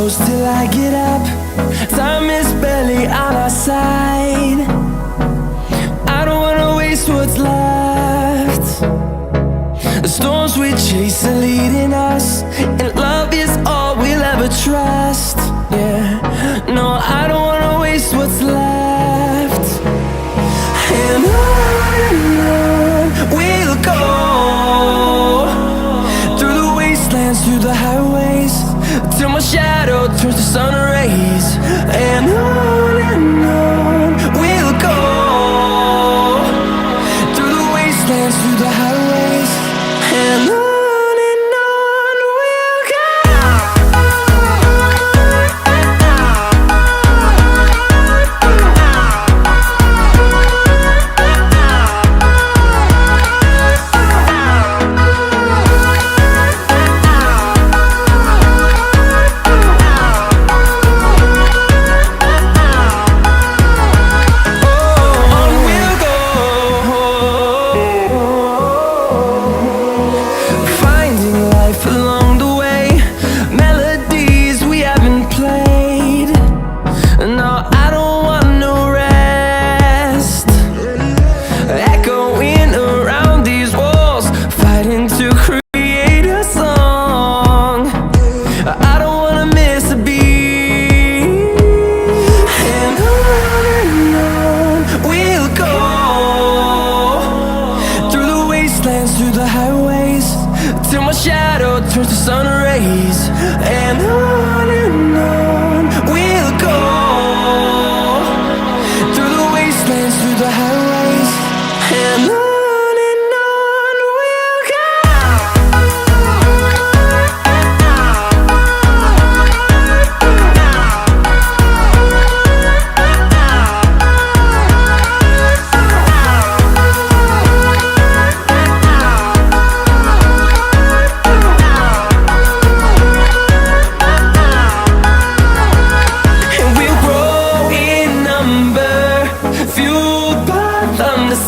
close till I get up. Time is barely on our side. I don't wanna waste what's left. The storms we chase are leading us, and love is all we'll ever trust. Yeah, no, I don't wanna waste what's left. And on we'll go, through the wastelands, through the highways, till my shadow turns to sun rays. And on we'll go, through the wastelands, through the highways, and on. Through the highways, till my shadow turns to sun rays. And on we'll go, through the wastelands, through the highways, and on.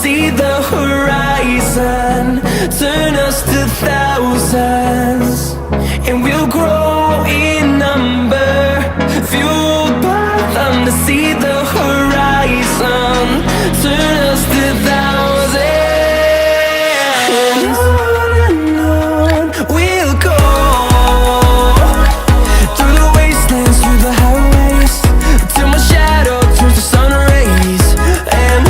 See the horizon turn us to thousands, and we'll grow in number, fueled by them. To see the horizon turn us to thousands, and on we'll go, through the wastelands, through the highways, till my shadow turns to sun rays. And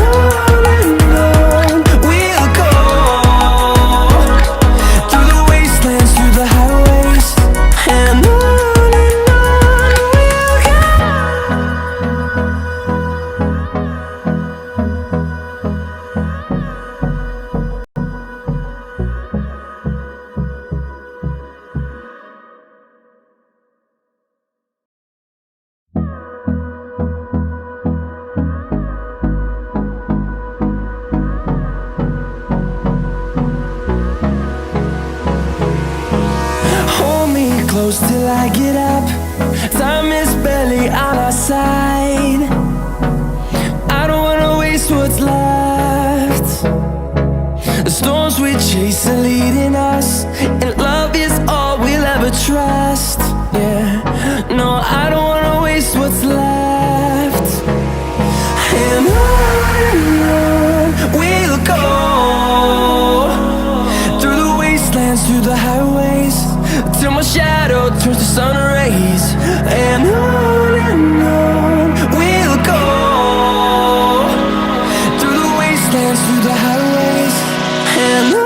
close till I get up. Time is barely on our side. I don't wanna waste what's left. The storms we chase are leading us, and love is all we'll ever trust. Yeah, no, I don't wanna waste what's left. And on we'll go, through the wastelands, through the highways, till my shadow turns to sun rays. And on we'll go, through the wastelands, through the highways, and on.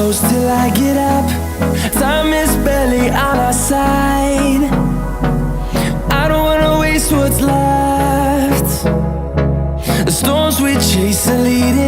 close till I get up. Time is barely on our side. I don't wanna waste what's left. The storms we chase are leading